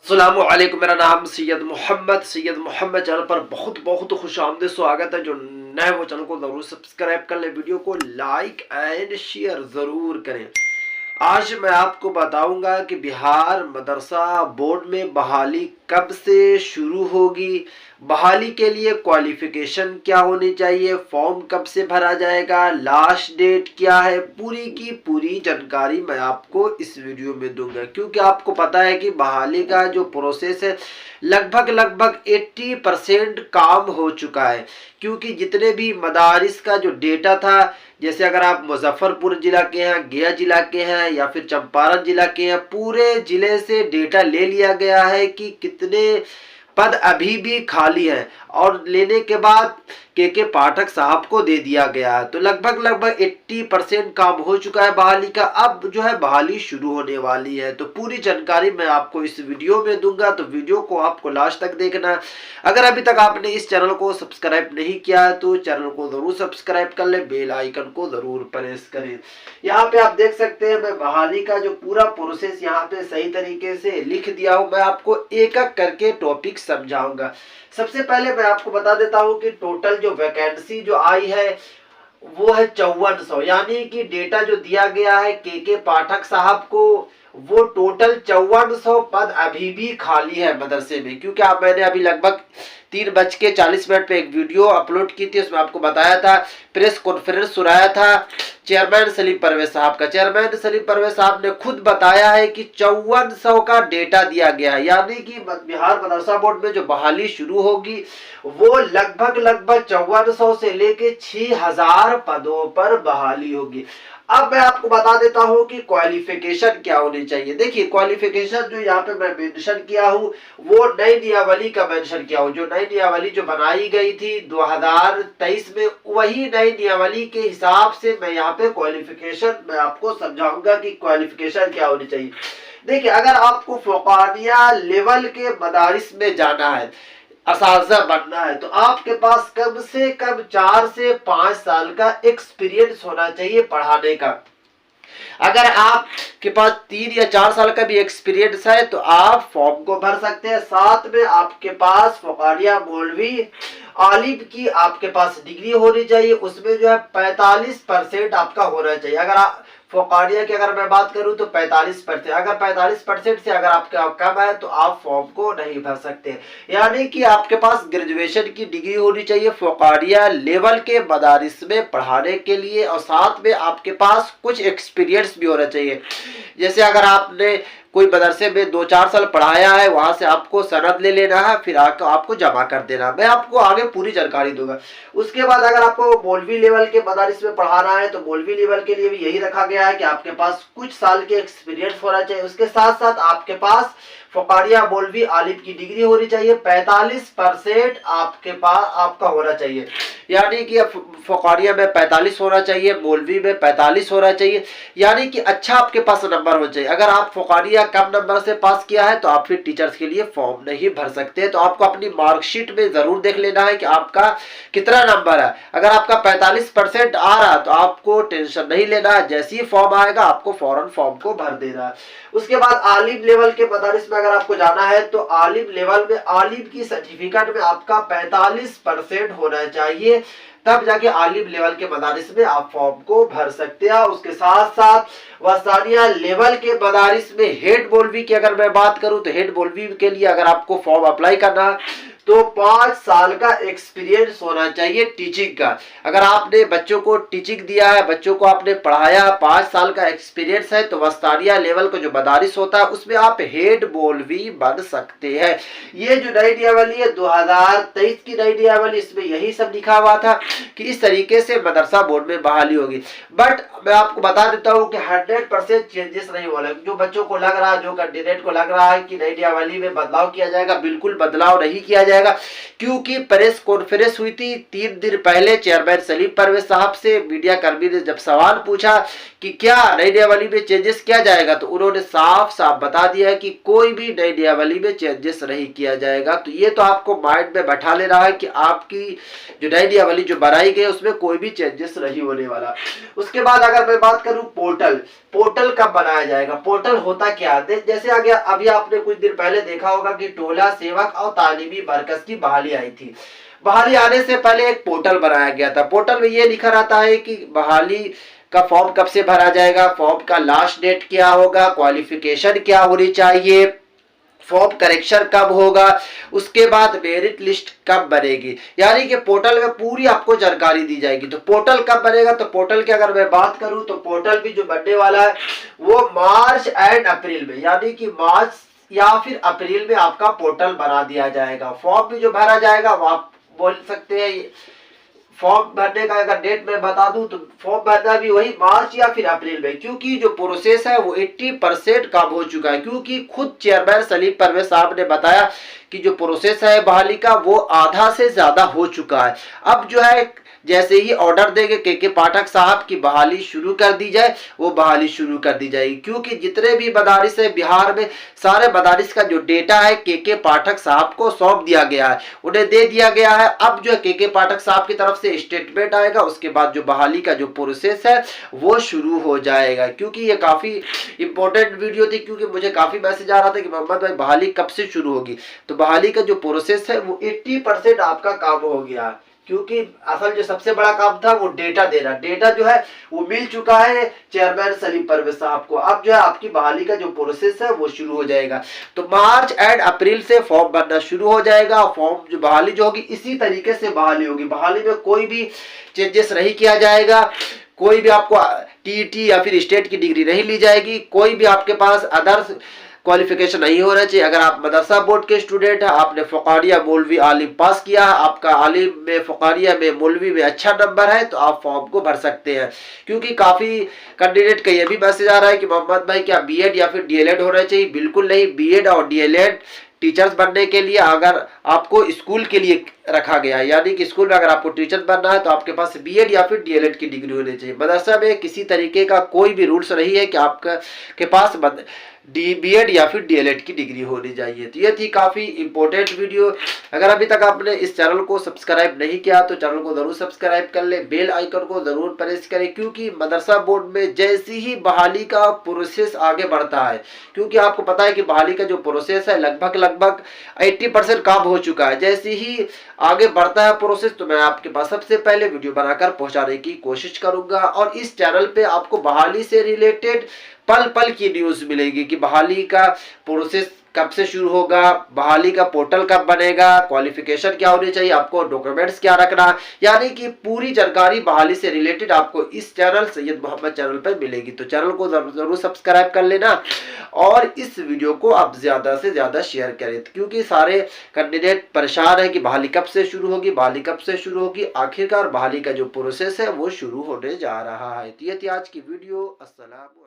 अस्सलामुअलैकुम, मेरा नाम सैयद मोहम्मद चैनल पर बहुत बहुत खुश आमदीद स्वागत है। जो नए वो चैनल को जरूर सब्सक्राइब कर ले, वीडियो को लाइक एंड शेयर जरूर करें। आज मैं आपको बताऊंगा कि बिहार मदरसा बोर्ड में बहाली कब से शुरू होगी, बहाली के लिए क्वालिफिकेशन क्या होनी चाहिए, फॉर्म कब से भरा जाएगा, लास्ट डेट क्या है, पूरी की पूरी जानकारी मैं आपको इस वीडियो में दूंगा। क्योंकि आपको पता है कि बहाली का जो प्रोसेस है लगभग 80% काम हो चुका है। क्योंकि जितने भी मदारिस का जो डेटा था, जैसे अगर आप मुजफ्फरपुर जिला के हैं, गया जिला के हैं या फिर चंपारण जिला के हैं, पूरे जिले से डेटा ले लिया गया है कि कितने पद अभी भी खाली हैं और लेने के बाद के पाठक साहब को दे दिया गया है। तो लगभग 80% काम हो चुका है बहाली का। अब जो है बहाली शुरू होने वाली है, तो पूरी जानकारी मैं आपको इस वीडियो में दूंगा, तो वीडियो को आपको लास्ट तक देखना है। अगर अभी तक आपने इस चैनल को सब्सक्राइब नहीं किया है तो चैनल को जरूर सब्सक्राइब कर ले, बेल आइकन को जरूर प्रेस करें। यहाँ पे आप देख सकते हैं मैं बहाली का जो पूरा प्रोसेस यहाँ पे सही तरीके से लिख दिया हूँ। मैं आपको एक एक करके टॉपिक समझाऊंगा। सबसे पहले मैं आपको बता देता हूं कि टोटल जो वैकेंसी जो आई है वो है 5400, यानी कि डेटा जो दिया गया है के पाठक साहब को, वो टोटल 5400 पद अभी भी खाली है मदरसे में। क्योंकि मैंने अभी लगभग 3:40 पे एक वीडियो अपलोड की थी, उसमें आपको बताया था, प्रेस कॉन्फ्रेंस सुनाया था चेयरमैन सलीम परवेज साहब का। चेयरमैन सलीम परवेज साहब ने खुद बताया है कि 5400 का डेटा दिया गया है, यानी कि बिहार मदरसा बोर्ड में जो बहाली शुरू होगी वो लगभग 5400 से लेके 6000 पदों पर बहाली होगी। अब मैं आपको बता देता हूं कि क्वालिफिकेशन क्या होनी चाहिए। देखिए, क्वालिफिकेशन जो यहाँ पे मैं मेंशन किया हूँ वो नई नियमावली का मेंशन किया हूँ। जो नई नियमावली जो बनाई गई थी 2023 में, वही नई नियमावली के हिसाब से मैं यहाँ पे क्वालिफिकेशन मैं आपको समझाऊंगा कि क्वालिफिकेशन क्या होनी चाहिए। देखिए, अगर आपको फौकानिया लेवल के मदारिस में जाना है, असाज़ा बनना है, तो आपके पास कम से कम 4 से 5 साल का एक्सपीरियंस होना चाहिए पढ़ाने का। अगर आपके पास 3 या 4 साल का भी एक्सपीरियंस है तो आप फॉर्म को भर सकते हैं। साथ में आपके पास फौकानिया मौलवी आलिम की आपके पास डिग्री होनी चाहिए, उसमें जो है 45% आपका होना चाहिए। अगर आप फौकानिया की अगर मैं बात करूं तो 45%, अगर 45% से अगर आपका कम है तो आप फॉर्म को नहीं भर सकते। यानी कि आपके पास ग्रेजुएशन की डिग्री होनी चाहिए फौकानिया लेवल के मदारिस में पढ़ाने के लिए, और साथ में आपके पास कुछ एक्सपीरियंस भी होना चाहिए। जैसे अगर आपने कोई मदरसे में 2-4 साल पढ़ाया है, वहां से आपको सनद ले लेना है, फिर आपको जमा कर देना। मैं आपको आगे पूरी जानकारी दूंगा। उसके बाद अगर आपको मौलवी लेवल के मदारिस में पढ़ाना है तो मौलवी लेवल के लिए भी यही रखा गया है कि आपके पास कुछ साल के एक्सपीरियंस होना चाहिए। उसके साथ साथ आपके पास फौकानिया मौलवी आलिम की डिग्री होनी चाहिए। 45% आपके पास आपका होना चाहिए, यानी कि फौकानिया में 45 होना चाहिए, मौलवी में 45 होना चाहिए, यानी कि अच्छा आपके पास नंबर होना चाहिए। अगर आप फौकानिया कम नंबर से पास किया है तो आप फिर टीचर्स के लिए फॉर्म नहीं भर सकते। तो आपको अपनी मार्कशीट में जरूर देख लेना है कि आपका कितना नंबर है। अगर आपका 45% आ रहा तो आपको टेंशन नहीं लेना है, जैसे ही फॉर्म आएगा आपको फौरन फॉर्म को भर देना है। उसके बाद आलिम लेवल के मदारिस में अगर आपको जाना है तो आलिम लेवल में आलिम की सर्टिफिकेट में आपका 45% होना चाहिए, तब जाके आलिम लेवल के मदारिस में आप फॉर्म को भर सकते हैं। उसके साथ साथ वसानिया लेवल के मदारिस में हेड मौलवी की अगर मैं बात करूं तो हेड मौलवी के लिए अगर आपको फॉर्म अप्लाई करना है तो 5 साल का एक्सपीरियंस होना चाहिए टीचिंग का। अगर आपने बच्चों को टीचिंग दिया है, बच्चों को आपने पढ़ाया, 5 साल का एक्सपीरियंस है, तो वस्तानिया लेवल का जो मदारिस होता है उसमें आप हेड मौलवी बन सकते हैं। ये जो नई नियमावली है 2023 की नई नियमावली, इसमें यही सब लिखा हुआ था कि इस तरीके से मदरसा बोर्ड में बहाली होगी। बट मैं आपको बता देता हूँ कि 100% चेंजेस नहीं हो रहे। जो बच्चों को लग रहा है, जो कैंडिडेट को लग रहा है कि नई नियमावली में बदलाव किया जाएगा, बिल्कुल बदलाव नहीं किया जाएगा। जाएगा, क्योंकि प्रेस कॉन्फ्रेंस हुई थी 3 दिन पहले चेयरमैन सलीम परवेज साहब से। मीडिया कर्मी ने जब सवाल पूछा कि क्या नई नियमावली में चेंजेस किया जाएगा, तो उन्होंने साफ साफ बता दिया है कि कोई भी नई नियमावली में चेंजेस नहीं किया जाएगा। तो ये तो आपको माइंड में बैठा ले रहा है कि आपकी जो नई नियमावली जो बनाई गई उसमें कोई भी चेंजेस नहीं होने वाला। उसके बाद अगर मैं बात करूं पोर्टल कब बनाया जाएगा, पोर्टल होता क्या है, जैसे आगे अभी आपने कुछ दिन पहले देखा होगा कि टोला सेवक और तालीमी मरकज की बहाली आई थी। बहाली आने से पहले एक पोर्टल बनाया गया था। पोर्टल में ये लिखा रहता है कि बहाली का फॉर्म कब से भरा जाएगा, फॉर्म का लास्ट डेट क्या होगा, क्वालिफिकेशन क्या होनी चाहिए, फॉर्म करेक्शन कब होगा, उसके बाद मेरिट लिस्ट कब बनेगी, यानी कि पोर्टल में पूरी आपको जानकारी दी जाएगी। तो पोर्टल कब बनेगा, तो पोर्टल की अगर मैं बात करूं तो पोर्टल भी जो बनने वाला है वो मार्च एंड अप्रैल में, यानी कि मार्च या फिर अप्रैल में आपका पोर्टल बना दिया जाएगा। फॉर्म भी जो भरा जाएगा वो आप बोल सकते हैं, फॉर्म भरने का अगर डेट मैं बता दूं तो फॉर्म भरना भी वही मार्च या फिर अप्रैल में, क्योंकि जो प्रोसेस है वो 80% कम हो चुका है। क्योंकि खुद चेयरमैन सलीम परवेज साहब ने बताया कि जो प्रोसेस है बहाली का वो आधा से ज्यादा हो चुका है। अब जो है जैसे ही ऑर्डर देंगे के पाठक साहब की बहाली शुरू कर दी जाए, वो बहाली शुरू कर दी जाएगी। क्योंकि जितने भी मदारिस है बिहार में, सारे मदारिस का जो डेटा है के पाठक साहब को सौंप दिया गया है, उन्हें दे दिया गया है। अब जो है के पाठक साहब की तरफ से स्टेटमेंट आएगा, उसके बाद जो बहाली का जो प्रोसेस है वो शुरू हो जाएगा। क्योंकि ये काफी इंपॉर्टेंट वीडियो थी, क्योंकि मुझे काफी मैसेज आ रहा था कि मोहम्मद भाई बहाली कब से शुरू होगी। तो बहाली का जो प्रोसेस है वो 80% आपका काम हो गया, क्योंकि असल जो सबसे बड़ा काम था वो डेटा देना। डेटा जो है वो मिल चुका है चेयरमैन सलीम परवेज साहब को। अब जो है आपकी बहाली का जो प्रोसेस है वो शुरू हो जाएगा। तो मार्च एंड अप्रैल से फॉर्म बनना शुरू हो जाएगा। फॉर्म जो बहाली जो होगी इसी तरीके से बहाली होगी। बहाली में कोई भी चेंजेस नहीं किया जाएगा, कोई भी आपको टीटी या फिर स्टेट की डिग्री नहीं ली जाएगी, कोई भी आपके पास अदर्स क्वालिफिकेशन नहीं होना चाहिए। अगर आप मदरसा बोर्ड के स्टूडेंट हैं, आपने फ़ुकारिया मौलवी आलिम पास किया है, आपका आलिम में फ़ुकारिया में मौलवी में अच्छा नंबर है, तो आप फॉर्म को भर सकते हैं। क्योंकि काफ़ी कैंडिडेट का ये भी मैसेज आ रहा है कि मोहम्मद भाई क्या बीएड या फिर डीएलएड होना चाहिए। बिल्कुल नहीं, बीएड और डीएलएड टीचर्स बनने के लिए अगर आपको स्कूल के लिए रखा गया है, यानी कि स्कूल में अगर आपको टीचर बनना है तो आपके पास बीएड या फिर डीएलएड की डिग्री होनी चाहिए। मदरसा में किसी तरीके का कोई भी रूल्स नहीं है कि आपका के पास बीएड या फिर डीएलएड की डिग्री होनी चाहिए। तो ये थी काफ़ी इंपॉर्टेंट वीडियो। अगर अभी तक आपने इस चैनल को सब्सक्राइब नहीं किया तो चैनल को ज़रूर सब्सक्राइब कर ले, बेल आइकन को ज़रूर प्रेस करें। क्योंकि मदरसा बोर्ड में जैसी ही बहाली का प्रोसेस आगे बढ़ता है, क्योंकि आपको पता है कि बहाली का जो प्रोसेस है लगभग 80% काम हो चुका है। जैसे ही आगे बढ़ता है प्रोसेस तो मैं आपके पास सबसे पहले वीडियो बनाकर पहुंचाने की कोशिश करूंगा। और इस चैनल पे आपको बहाली से रिलेटेड पल पल की न्यूज मिलेगी कि बहाली का प्रोसेस कब से शुरू होगा, बहाली का पोर्टल कब बनेगा, क्वालिफिकेशन क्या होनी चाहिए, आपको डॉक्यूमेंट्स क्या रखना, यानी कि पूरी जानकारी बहाली से रिलेटेड आपको इस चैनल सैयद मोहम्मद चैनल पर मिलेगी। तो चैनल को जरूर सब्सक्राइब कर लेना और इस वीडियो को आप ज्यादा से ज्यादा शेयर करें, क्योंकि सारे कैंडिडेट परेशान है कि बहाली कब से शुरू होगी, बहाली कब से शुरू होगी। आखिरकार बहाली का जो प्रोसेस है वो शुरू होने जा रहा है। तो ये थी आज की वीडियो। अस्सलाम।